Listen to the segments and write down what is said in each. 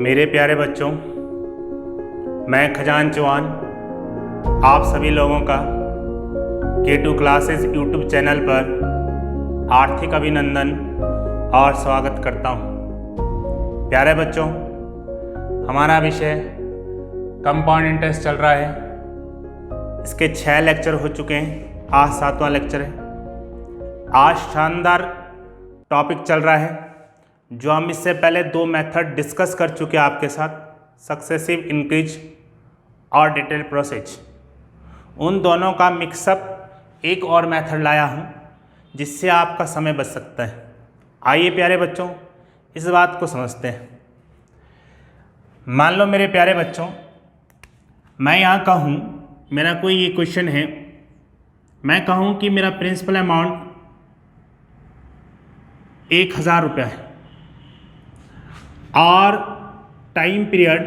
मेरे प्यारे बच्चों, मैं खजान चौहान आप सभी लोगों का K2 क्लासेस यूट्यूब चैनल पर आर्थिक अभिनंदन और स्वागत करता हूं। प्यारे बच्चों, हमारा विषय कंपाउंड इंटरेस्ट चल रहा है। इसके 6 लेक्चर हो चुके हैं, आज 7वां लेक्चर है। आज शानदार टॉपिक चल रहा है जो हम इससे पहले 2 मेथड डिस्कस कर चुके हैं आपके साथ, सक्सेसिव इंक्रीज और डिटेल प्रोसेस। उन दोनों का मिक्सअप एक और मेथड लाया हूं जिससे आपका समय बच सकता है। आइए प्यारे बच्चों, इस बात को समझते हैं। मान लो मेरे प्यारे बच्चों, मैं यहाँ कहूँ, मेरा कोई ये क्वेश्चन है, मैं कहूँ कि मेरा प्रिंसिपल अमाउंट 1000 रुपया है और टाइम पीरियड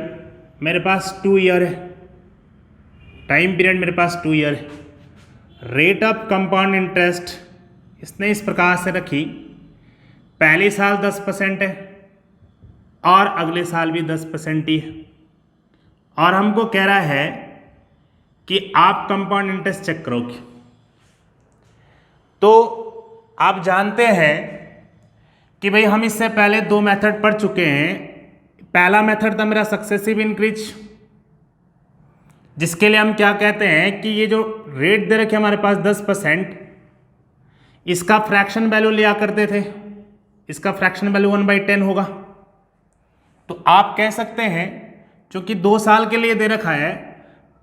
मेरे पास 2 ईयर है। टाइम पीरियड मेरे पास 2 ईयर है। रेट ऑफ कंपाउंड इंटरेस्ट इसने इस प्रकार से रखी, पहले साल 10% है और अगले साल भी 10% ही है। और हमको कह रहा है कि आप कंपाउंड इंटरेस्ट चेक करोगे। तो आप जानते हैं कि भाई हम इससे पहले 2 मेथड पढ़ चुके हैं। पहला मेथड था मेरा सक्सेसिव इंक्रीज, जिसके लिए हम क्या कहते हैं कि ये जो रेट दे रखे हमारे पास 10%, इसका फ्रैक्शन वैल्यू लिया करते थे। इसका फ्रैक्शन वैल्यू 1/10 होगा। तो आप कह सकते हैं क्योंकि 2 साल के लिए दे रखा है,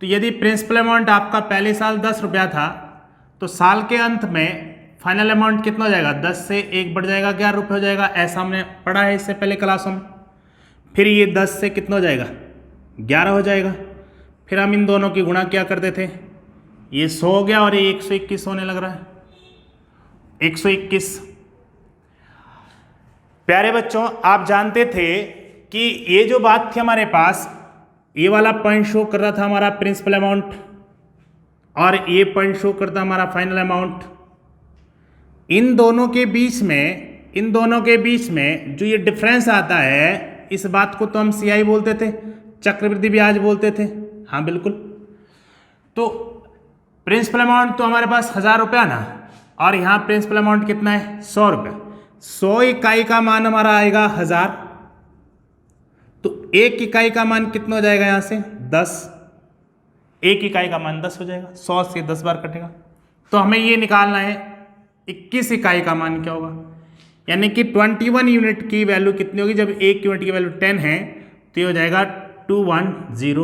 तो यदि प्रिंसिपल अमाउंट आपका पहले साल 10 रुपया था तो साल के अंत में फाइनल अमाउंट कितना हो जाएगा? 10 से 1 बढ़ जाएगा, 11 रुपये हो जाएगा। ऐसा हमने पढ़ा है इससे पहले क्लासों में। फिर ये 10 से कितना हो जाएगा? 11 हो जाएगा। फिर हम इन दोनों की गुणा क्या करते थे? ये 100 हो गया और ये 121 होने लग रहा है। 121। प्यारे बच्चों, आप जानते थे कि ये जो बात थी हमारे पास, ये वाला पॉइंट शो कर रहा था हमारा प्रिंसिपल अमाउंट और ये पॉइंट शो करता हमारा फाइनल अमाउंट। इन दोनों के बीच में जो ये डिफरेंस आता है, इस बात को तो हम CI बोलते थे, चक्रवृद्धि ब्याज बोलते थे। हाँ बिल्कुल। तो प्रिंसिपल अमाउंट तो हमारे पास 1000 रुपया ना, और यहाँ प्रिंसिपल अमाउंट कितना है? 100 रुपया। 100 इकाई का मान हमारा आएगा 1000, तो 1 इकाई का मान कितना हो जाएगा? यहाँ से 10। 1 इकाई का मान 10 हो जाएगा। 100 से 10 बार कटेगा। तो हमें ये निकालना है 21 इकाई का मान क्या होगा, यानी कि 21 यूनिट की वैल्यू कितनी होगी? जब 1 यूनिट की वैल्यू 10 है तो ये हो जाएगा 210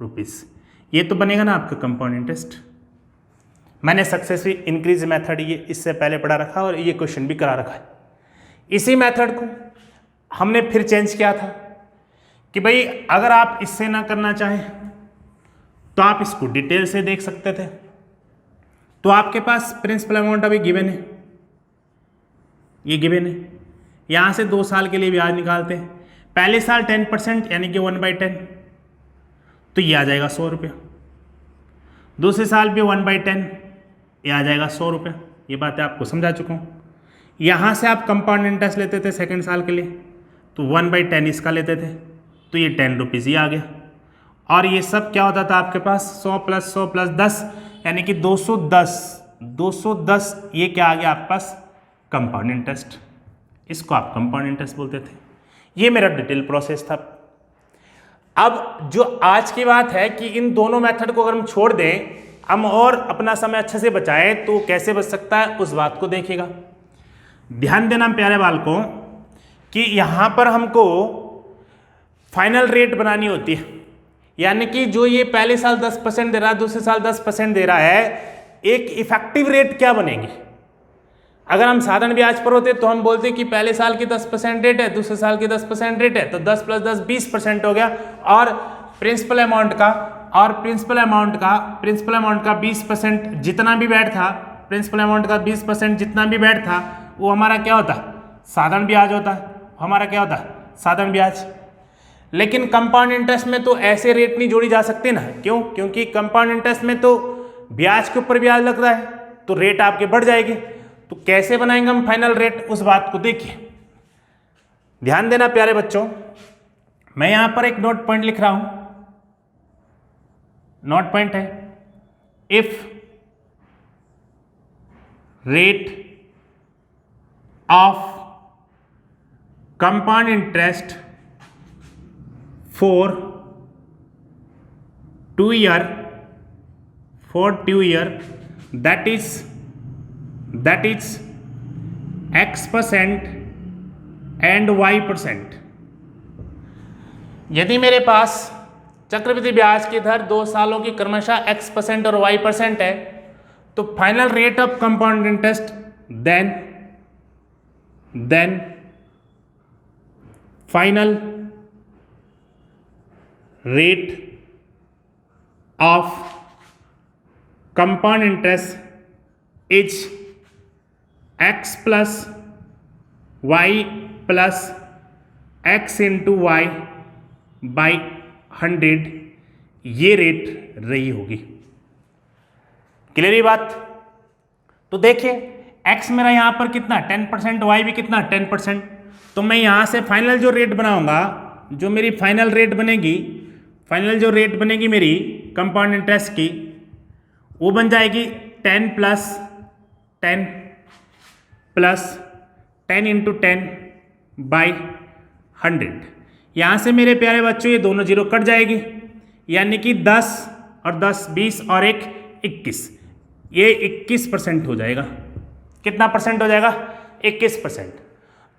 रुपीज़। ये तो बनेगा ना आपका कंपाउंड इंटरेस्ट। मैंने सक्सेसिव इंक्रीज मेथड ये इससे पहले पढ़ा रखा और ये क्वेश्चन भी करा रखा है। इसी मेथड को हमने फिर चेंज किया था कि भाई अगर आप इससे ना करना चाहें तो आप इसको डिटेल से देख सकते थे। तो आपके पास प्रिंसिपल अमाउंट अभी गिवन है, ये गिवन है। यहाँ से 2 साल के लिए ब्याज निकालते हैं। पहले साल 10% यानी कि 1/10, तो ये आ जाएगा 100 रुपया। दूसरे साल भी 1/10, ये आ जाएगा 100 रुपया। ये बातें आपको समझा चुका हूँ। यहाँ से आप कंपाउंड इंटरेस्ट लेते थे सेकेंड साल के लिए, तो 1/10 इसका लेते थे, तो ये 10 रुपीज़ ही आ गया। और ये सब क्या होता था आपके पास? 100 + 100 + 10 यानी कि 210। ये क्या आ गया आपके पास? Compound interest. इसको आप कंपाउंड इंटरेस्ट बोलते थे। ये मेरा डिटेल प्रोसेस था। अब जो आज की बात है कि इन दोनों मेथड को अगर हम छोड़ दें, हम और अपना समय अच्छे से बचाएं, तो कैसे बच सकता है उस बात को देखिएगा। ध्यान देना प्यारे बालकों कि यहाँ पर हमको फाइनल रेट बनानी होती है, यानी कि जो ये पहले साल 10% दे रहा है, दूसरे साल 10% दे रहा है, एक इफेक्टिव रेट क्या बनेगी? अगर हम साधारण ब्याज पर होते तो हम बोलते कि पहले साल की 10% रेट है, दूसरे साल की 10% रेट है, तो 10 + 10 20% हो गया। और प्रिंसिपल अमाउंट का 20% जितना भी बैठ था, प्रिंसिपल अमाउंट का 20% जितना भी बैठ था, वो हमारा क्या होता? साधारण ब्याज होता है। हमारा क्या होता? साधारण ब्याज। लेकिन कंपाउंड इंटरेस्ट में तो ऐसे रेट नहीं जोड़ी जा सकते ना। क्यों? क्योंकि कंपाउंड इंटरेस्ट में तो ब्याज के ऊपर ब्याज लग रहा है, तो रेट आपके बढ़ जाएंगे। तो कैसे बनाएंगे हम फाइनल रेट, उस बात को देखिए। ध्यान देना प्यारे बच्चों, मैं यहां पर एक नोट पॉइंट लिख रहा हूं, नोट पॉइंट है if rate of compound interest for 2 year that is x% and y%। यदि मेरे पास चक्रवृद्धि ब्याज की दर 2 सालों की क्रमशः x% और y% है, तो final rate of compound interest then final rate of compound interest is x plus y plus x into y by 100, ये रेट रही होगी। क्लियर ये बात? तो देखिए x मेरा यहां पर कितना 10%, y भी कितना 10%। तो मैं यहां से फाइनल जो रेट बनाऊंगा, जो मेरी फाइनल रेट बनेगी, फाइनल जो रेट बनेगी मेरी कंपाउंड इंटरेस्ट की, वो बन जाएगी 10 प्लस 10 इंटू 10 बाई 100। यहाँ से मेरे प्यारे बच्चों ये दोनों जीरो कट जाएगी, यानी कि 10 और 10 20 और 1 21, ये 21% हो जाएगा। कितना परसेंट हो जाएगा? 21%।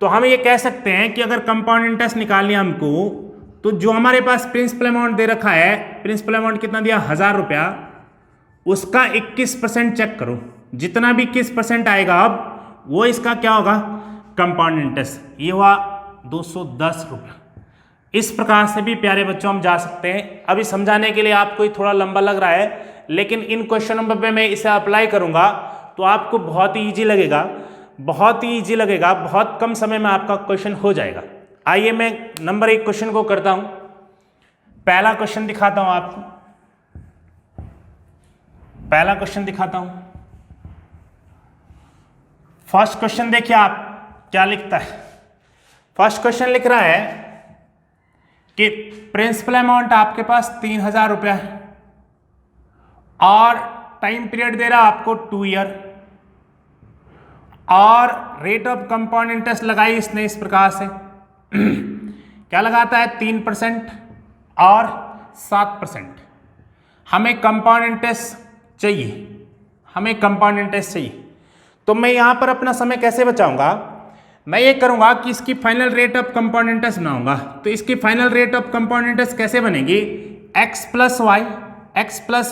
तो हम ये कह सकते हैं कि अगर कंपाउंड इंटरेस्ट निकालनी है हमको, तो जो हमारे पास प्रिंसिपल अमाउंट दे रखा है, प्रिंसिपल अमाउंट कितना दिया 1000 रुपया, उसका 21% चेक करो। जितना भी 21% आएगा अब वो इसका क्या होगा? Compound interest. ये हुआ 210 रुपया। इस प्रकार से भी प्यारे बच्चों हम जा सकते हैं। अभी समझाने के लिए आपको ही थोड़ा लंबा लग रहा है, लेकिन इन क्वेश्चन नंबर पे मैं इसे अप्लाई करूंगा तो आपको बहुत ही ईजी लगेगा, बहुत ही ईजी लगेगा, बहुत कम समय में आपका क्वेश्चन हो जाएगा। आइए मैं नंबर 1 क्वेश्चन को करता हूं। पहला क्वेश्चन दिखाता हूं आपको, पहला क्वेश्चन दिखाता हूं। फर्स्ट क्वेश्चन देखिए आप क्या लिखता है। फर्स्ट क्वेश्चन लिख रहा है कि प्रिंसिपल अमाउंट आपके पास 3000 रुपया है और टाइम पीरियड दे रहा है आपको 2 ईयर, और रेट ऑफ कंपाउंड इंटरेस्ट लगाई इसने इस प्रकार से क्या लगाता है 3% और 7%। हमें कंपाउंड इंटरेस्ट चाहिए, हमें कंपाउंड इंटरेस्ट चाहिए। तो मैं यहां पर अपना समय कैसे बचाऊंगा? मैं ये करूंगा कि इसकी final rate of compound interest बनाऊंगा। तो इसकी final rate of compound interest कैसे बनेगी? x प्लस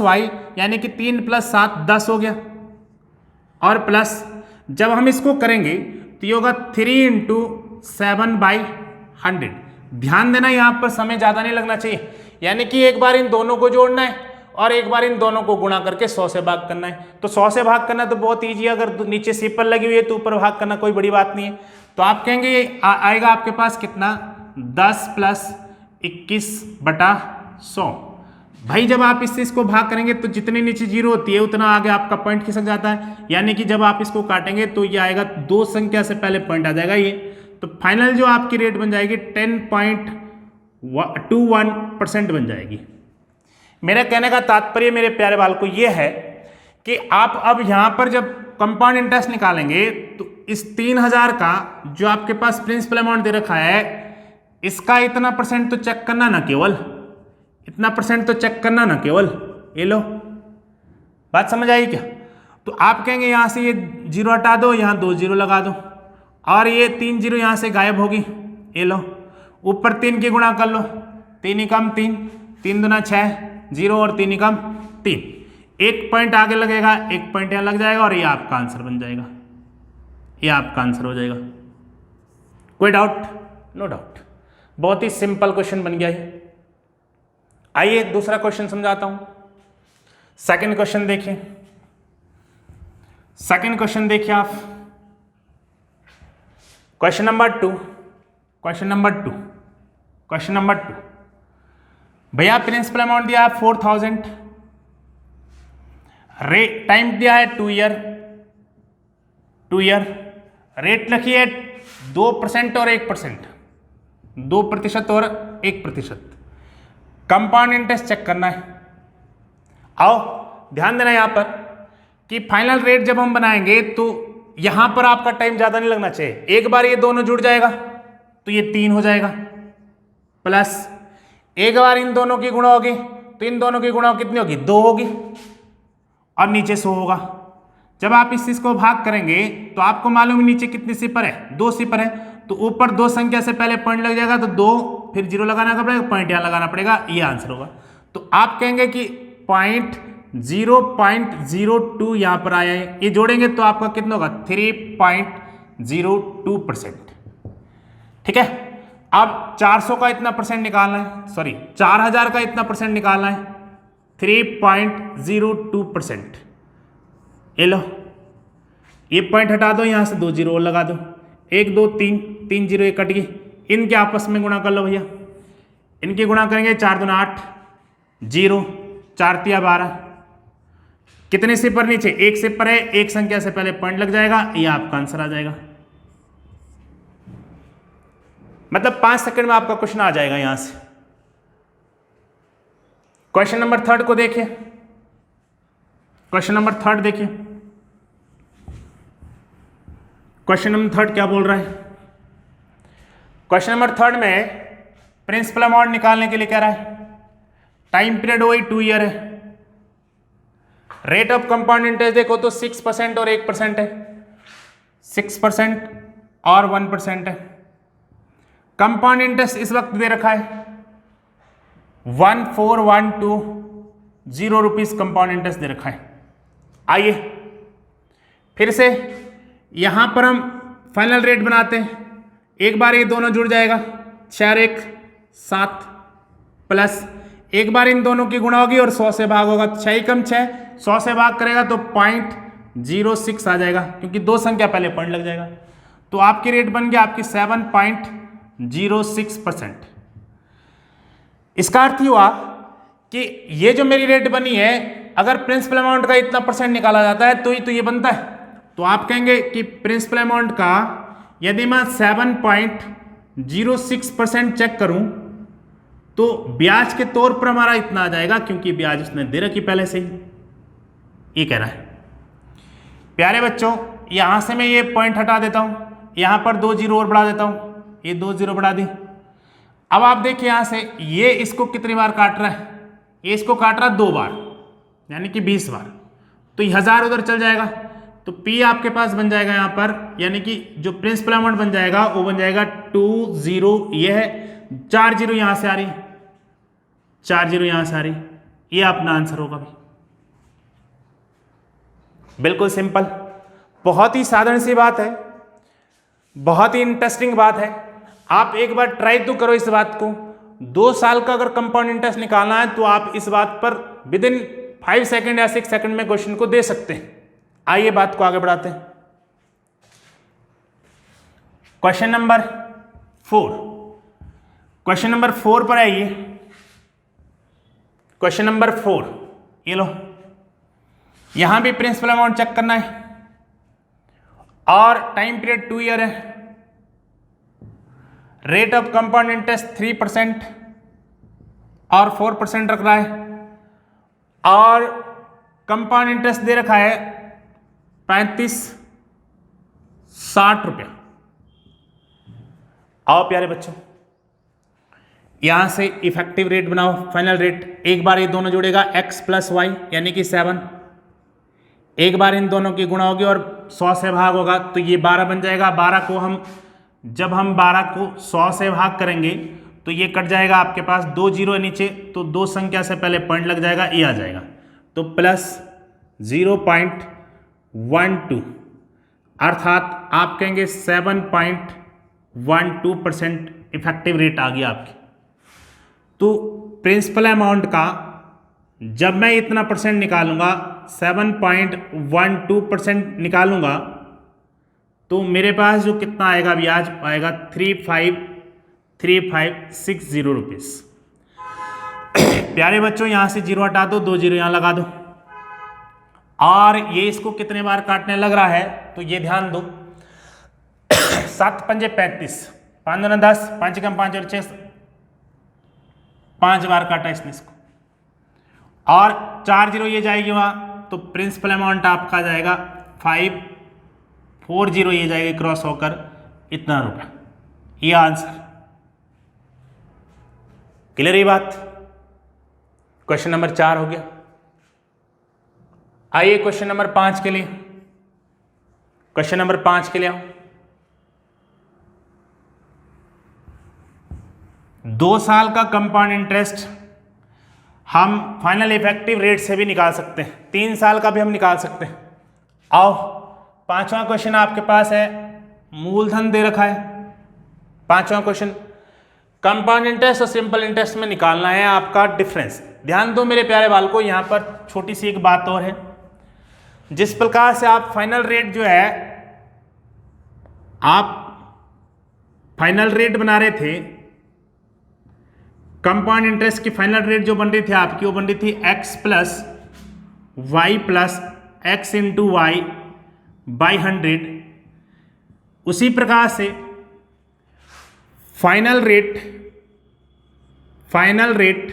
वाई यानी कि 3 + 7 10 हो गया, और प्लस जब हम इसको करेंगे तो ये होगा 3 × 7/100। ध्यान देना यहाँ पर समय ज़्यादा नहीं लगना चाहिए, यानी कि एक बार इन दोनों को जोड़ना है और एक बार इन दोनों को गुणा करके 100 से भाग करना है। तो 100 से भाग करना तो बहुत ईजी है, अगर नीचे सिपर लगी हुई है तो ऊपर भाग करना कोई बड़ी बात नहीं है। तो आप कहेंगे आएगा आपके पास कितना 10 + 21/100। भाई जब आप इसको भाग करेंगे तो जितने नीचे जीरो होती है उतना आगे आपका पॉइंट खिसक जाता है, यानी कि जब आप इसको काटेंगे तो ये आएगा 2 संख्या से पहले पॉइंट आ जाएगा ये। तो फाइनल जो आपकी रेट बन जाएगी 10.21% बन जाएगी। मेरा कहने का तात्पर्य मेरे प्यारे बाल को ये है कि आप अब यहाँ पर जब कंपाउंड इंटरेस्ट निकालेंगे तो इस 3000 का जो आपके पास प्रिंसिपल अमाउंट दे रखा है, इसका इतना % तो चेक करना ना, केवल इतना % तो चेक करना ना केवल। ये लो, बात समझ आई क्या? तो आप कहेंगे यहाँ से ये 0 हटा दो, यहाँ 2 0 लगा दो, और ये 3 0 यहाँ से गायब होगी। ये लो, ऊपर 3 की गुणा कर लो, 3 × 3 3 दूना 6 0 और 3 × 3, 1 पॉइंट आगे लगेगा, 1 पॉइंट यहाँ लग जाएगा, और ये आपका आंसर बन जाएगा, ये आपका आंसर हो जाएगा। कोई डाउट? No doubt. बहुत ही सिंपल क्वेश्चन बन गया है। आइए दूसरा क्वेश्चन समझाता हूं। सेकंड क्वेश्चन देखिए, सेकंड क्वेश्चन देखिए आप। Question number 2, question number 2, question number 2। भैया प्रिंसिपल अमाउंट दिया है 4000, रेट टाइम दिया है 2 ईयर, 2 ईयर, रेट लिखी है 2% और 1%। 2% और 1%। कंपाउंड इंटरेस्ट चेक करना है। आओ ध्यान देना यहाँ पर कि फाइनल रेट जब हम बनाएंगे तो यहां पर आपका टाइम ज्यादा नहीं लगना चाहिए। एक बार ये दोनों जुड़ जाएगा तो ये 3 हो जाएगा, प्लस एक बार इन दोनों की गुणा होगी तो इन दोनों की गुणा कितनी होगी, 2 होगी, और नीचे 100 होगा। जब आप इस चीज को भाग करेंगे तो आपको मालूम है नीचे कितनी सिपर है, 2 सिपर है, तो ऊपर 2 संख्या से पहले पॉइंट लग जाएगा तो 2, फिर 0 लगाना पड़ेगा, पॉइंट यहां लगाना पड़ेगा, ये आंसर होगा। तो आप कहेंगे कि 0.02 यहां पर आया है, ये जोड़ेंगे तो आपका कितना होगा, 3.02%। ठीक है, अब 400 का इतना परसेंट निकालना है, सॉरी 4000 का इतना परसेंट निकालना है, 3.02%। ये लो, ये पॉइंट हटा दो, यहां से 2 जीरो और लगा दो, 1 2 3, 3 जीरो कट गई, इनके आपस में गुणा कर लो भैया। इनकी गुणा करेंगे 4 दूना 8, 0 4 तिया 12, कितने सिपर नीचे, 1 सिपर है, एक संख्या से पहले पॉइंट लग जाएगा, ये आपका आंसर आ जाएगा। मतलब 5 सेकंड में आपका क्वेश्चन आ जाएगा। यहां से क्वेश्चन नंबर 3 को देखिए, क्वेश्चन नंबर 3 देखिए, क्वेश्चन नंबर 3 क्या बोल रहा है। क्वेश्चन नंबर 3 में प्रिंसिपल अमाउंट निकालने के लिए कह रहा है, टाइम पीरियड वही 2 ईयर है, रेट ऑफ कंपाउंड इंटरेस्ट देखो तो 6% और 1% है, 6% और 1% है। कंपाउंड इंटरेस्ट इस वक्त दे रखा है 1412 रुपीज कंपाउंड इंटरेस्ट दे रखा है। आइए फिर से यहां पर हम फाइनल रेट बनाते हैं। एक बार ये दोनों जुड़ जाएगा, 4 1 7, प्लस एक बार इन दोनों की गुणा होगी और 100 से भाग होगा, 6 कम 6, 100 से भाग करेगा तो 0.06 आ जाएगा, क्योंकि 2 संख्या पहले पॉइंट लग जाएगा। तो आपकी रेट बन गया आपकी 7.06%। इसका अर्थ ही हुआ कि ये जो मेरी रेट बनी है, अगर प्रिंसिपल अमाउंट का इतना परसेंट निकाला जाता है तो ये बनता है। तो आप कहेंगे कि प्रिंसिपल अमाउंट का यदि मैं 7.06% चेक करूं तो ब्याज के तौर पर हमारा इतना आ जाएगा, क्योंकि ब्याज उसने दे रखी पहले से ही। ये कह रहा है। प्यारे बच्चों, यहां से मैं ये पॉइंट हटा देता हूं, यहां पर 2 जीरो और बढ़ा देता हूं, ये 2 जीरो बढ़ा दी। अब आप देखिए यहां से ये इसको कितनी बार काट रहा है, ये इसको काट रहा है 2 बार, यानी कि 20 बार, तो ये 1000 उधर चल जाएगा। तो P आपके पास बन जाएगा यहां पर, यानी कि जो प्रिंसिपल अमाउंट बन जाएगा वो बन जाएगा 20, ये है 4 जीरो यहां से आ रही, 4 जीरो यहां से आ रही, ये अपना आंसर होगा भाई। बिल्कुल सिंपल, बहुत ही साधारण सी बात है, बहुत ही इंटरेस्टिंग बात है। आप एक बार ट्राई तो करो इस बात को। 2 साल का अगर कंपाउंड इंटरेस्ट निकालना है तो आप इस बात पर विद इन 5 सेकेंड या 6 सेकेंड में क्वेश्चन को दे सकते हैं। आइए बात को आगे बढ़ाते हैं। क्वेश्चन नंबर 4, क्वेश्चन नंबर 4 पर आइए। क्वेश्चन नंबर 4, ये लो, यहां भी प्रिंसिपल अमाउंट चेक करना है और टाइम पीरियड 2 ईयर है, रेट ऑफ कंपाउंड इंटरेस्ट 3% और 4% रख रहा है, और कंपाउंड इंटरेस्ट दे रखा है 3560 रुपया। आओ प्यारे बच्चों, यहां से इफेक्टिव रेट बनाओ, फाइनल रेट। एक बार ये दोनों जुड़ेगा x + y यानी कि 7, एक बार इन दोनों की गुणा होगी और 100 से भाग होगा तो ये 12 बन जाएगा। 12 को हम जब हम 12 को 100 से भाग करेंगे तो ये कट जाएगा, आपके पास 2 जीरो है नीचे, तो 2 संख्या से पहले पॉइंट लग जाएगा, ये आ जाएगा, तो प्लस 0.12, अर्थात आप कहेंगे 7.12% इफेक्टिव रेट आ गया आपकी। तो प्रिंसिपल अमाउंट का जब मैं इतना परसेंट निकालूंगा, 7.12% निकालूंगा, तो मेरे पास जो कितना आएगा ब्याज आएगा 35360 रुपीज। प्यारे बच्चों, यहां से जीरो हटा दो, 2 जीरो यहां लगा दो, और ये इसको कितने बार काटने लग रहा है तो ये ध्यान दो, 7 पंजे 35, 5 दूना 10, 5 कम 5 और 6, 5 बार काटा इसने इसको, और 4 जीरो ये जाएगी वहाँ, तो प्रिंसिपल अमाउंट आपका जाएगा 540 ये जाएगी क्रॉस होकर इतना रुपया। ये आंसर क्लियर ये बात। क्वेश्चन नंबर 4 हो गया। आइए क्वेश्चन नंबर 5 के लिए, क्वेश्चन नंबर 5 के लिए आओ। 2 साल का कंपाउंड इंटरेस्ट हम फाइनल इफेक्टिव रेट से भी निकाल सकते हैं, 3 साल का भी हम निकाल सकते हैं। आओ 5वां क्वेश्चन आपके पास है, मूलधन दे रखा है। 5वां क्वेश्चन, कंपाउंड इंटरेस्ट और सिंपल इंटरेस्ट में निकालना है आपका डिफरेंस। ध्यान दो मेरे प्यारे बालकों, यहाँ पर छोटी सी एक बात और है, जिस प्रकार से आप फाइनल रेट जो है, आप फाइनल रेट बना रहे थे, कंपाउंड इंटरेस्ट की फाइनल रेट जो बन रही थी आपकी, वो बन रही थी x plus y plus x into y by 100। उसी प्रकार से फाइनल रेट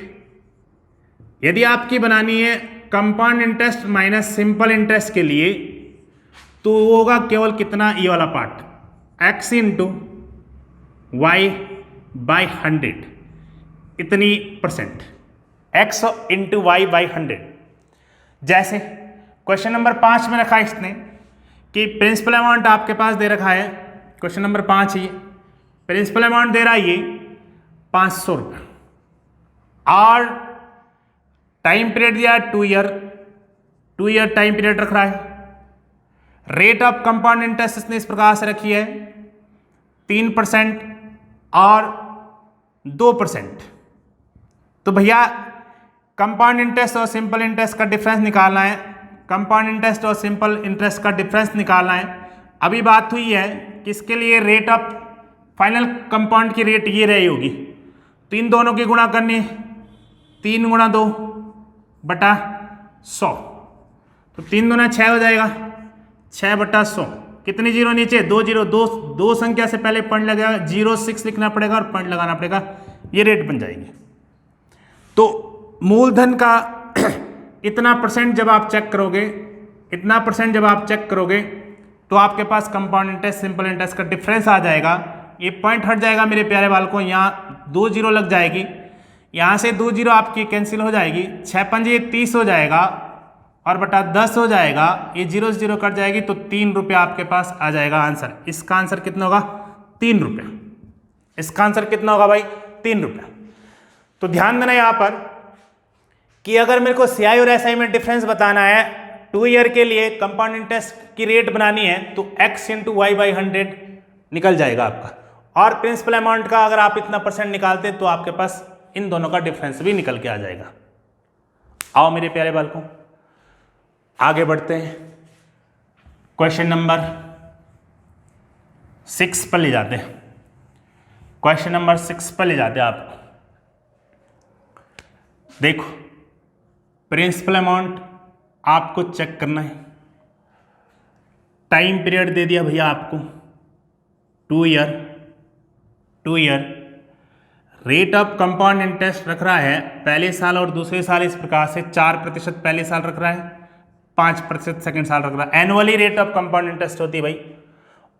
यदि आपकी बनानी है compound interest minus simple interest के लिए, तो वो होगा केवल कितना, ये वाला part, x into y by 100, इतनी %, x इंटू वाई बाई 100। जैसे क्वेश्चन नंबर 5 में रखा है इसने कि प्रिंसिपल अमाउंट आपके पास दे रखा है, क्वेश्चन नंबर 5 ये प्रिंसिपल अमाउंट दे रहा है ये 500 रुपये, और टाइम पीरियड दिया 2 ईयर टाइम पीरियड रख रहा है। रेट ऑफ कंपाउंड इंटरेस्ट इसने इस प्रकार से रखी है 3% और 2%। तो भैया कंपाउंड इंटरेस्ट और सिंपल इंटरेस्ट का डिफरेंस निकालना है, कंपाउंड इंटरेस्ट और सिंपल इंटरेस्ट का डिफरेंस निकालना है। अभी बात हुई है कि इसके लिए रेट ऑफ फाइनल कंपाउंड की रेट ये रही होगी, तो इन दोनों की गुणा करनी है, 3 गुणा 2 बटा 100, तो 3 दूना 6 हो जाएगा, 6 बटा 100। कितनी जीरो नीचे, 2 जीरो, दो संख्या से पहले पॉइंट लगेगा, 06 लिखना पड़ेगा और पॉइंट लगाना पड़ेगा, ये रेट बन जाएगी। तो मूलधन का इतना % जब आप चेक करोगे, इतना % जब आप चेक करोगे, तो आपके पास कंपाउंड इंटरेस्ट सिंपल इंटरेस्ट का डिफरेंस आ जाएगा। ये पॉइंट हट जाएगा मेरे प्यारे बालकों, यहाँ 2 जीरो लग जाएगी, यहाँ से 2 जीरो आपकी कैंसिल हो जाएगी, 6 पंजे 30 हो जाएगा और बटा 10 हो जाएगा, ये 0 से 0 कट जाएगी, तो 3 रुपये आपके पास आ जाएगा आंसर। इसका आंसर कितना होगा, 3 रुपये। इसका आंसर कितना होगा भाई, 3 रुपये। तो ध्यान देना यहाँ पर कि अगर मेरे को सीआई और एसआई में डिफरेंस बताना है, 2 ईयर के लिए कंपाउंड इंटरेस्ट की रेट बनानी है, तो x इंटू वाई बाई 100 निकल जाएगा आपका, और प्रिंसिपल अमाउंट का अगर आप इतना % निकालते तो आपके पास इन दोनों का डिफरेंस भी निकल के आ जाएगा। आओ मेरे प्यारे बालकों आगे बढ़ते हैं, क्वेश्चन नंबर 6 पर ले जाते हैं, क्वेश्चन नंबर 6 पर ले जाते हैं आपको। देखो प्रिंसिपल अमाउंट आपको चेक करना है, टाइम पीरियड दे दिया भैया आपको 2 year, rate of compound interest रख रहा है पहले साल और दूसरे साल इस प्रकार से 4% पहले साल रख रहा है, 5% सेकेंड साल रख रहा है। Annually rate of compound interest होती है भाई,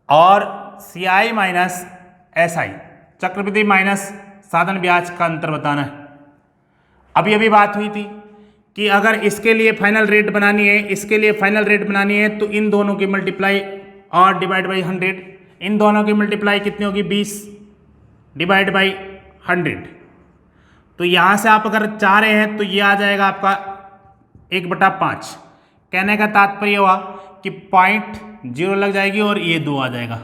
और सीआई माइनस एसआई, चक्रवृद्धि माइनस साधन ब्याज का अंतर बताना है। अभी अभी बात हुई थी कि अगर इसके लिए फाइनल रेट बनानी है, इसके लिए फाइनल रेट बनानी है, तो इन दोनों की मल्टीप्लाई और डिवाइड बाई 100, इन दोनों की मल्टीप्लाई कितनी होगी, 20 डिवाइड बाई 100। तो यहाँ से आप अगर चाह रहे हैं तो ये आ जाएगा आपका 1/5। कहने का तात्पर्य हुआ कि 0.0 लग जाएगी और ये 2 आ जाएगा,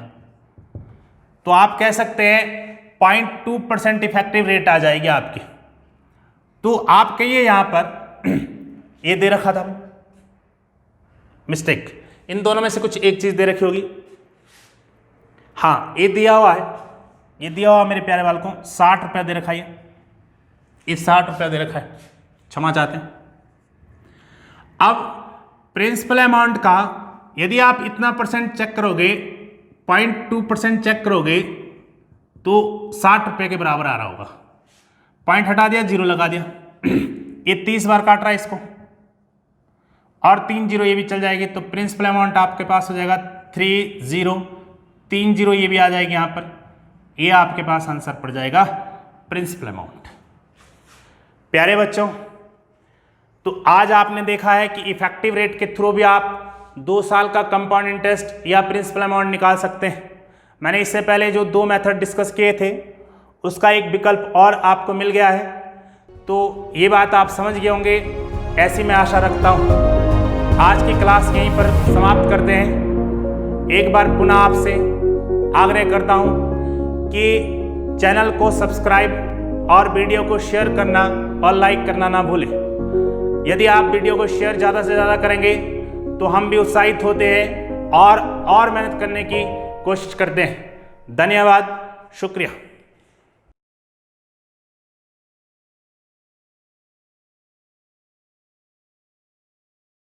तो आप कह सकते हैं 0.2% इफेक्टिव रेट आ जाएगी आपकी। तो आप कहिए यहाँ पर ये दे रखा था, मिस्टेक, इन दोनों में से कुछ एक चीज दे रखी होगी। हाँ ये दिया हुआ है, ये दिया हुआ मेरे प्यारे बालकों 60 रुपया दे रखा है, ये 60 रुपया दे रखा है, क्षमा चाहते हैं। अब प्रिंसिपल अमाउंट का यदि आप इतना % चेक करोगे, 0.2% चेक करोगे, तो 60 रुपये के बराबर आ रहा होगा। पॉइंट हटा दिया, जीरो लगा दिया। ये 30 बार काट रहा है इसको, और 3 जीरो ये भी चल जाएगी, तो प्रिंसिपल अमाउंट आपके पास हो जाएगा 30, 3 जीरो ये भी आ जाएगी यहाँ पर। ये आपके पास आंसर पड़ जाएगा प्रिंसिपल अमाउंट। प्यारे बच्चों, तो आज आपने देखा है कि इफेक्टिव रेट के थ्रू भी आप 2 साल का कंपाउंड इंटरेस्ट या प्रिंसिपल अमाउंट निकाल सकते हैं। मैंने इससे पहले जो 2 मेथड डिस्कस किए थे उसका एक विकल्प और आपको मिल गया है। तो ये बात आप समझ गए होंगे, ऐसी मैं आशा रखता हूँ। आज की क्लास यहीं पर समाप्त करते हैं। एक बार पुनः आपसे आग्रह करता हूँ कि चैनल को सब्सक्राइब और वीडियो को शेयर करना और लाइक करना ना भूलें। यदि आप वीडियो को शेयर ज़्यादा से ज़्यादा करेंगे तो हम भी उत्साहित होते हैं और मेहनत करने की कोशिश करते हैं। धन्यवाद, शुक्रिया।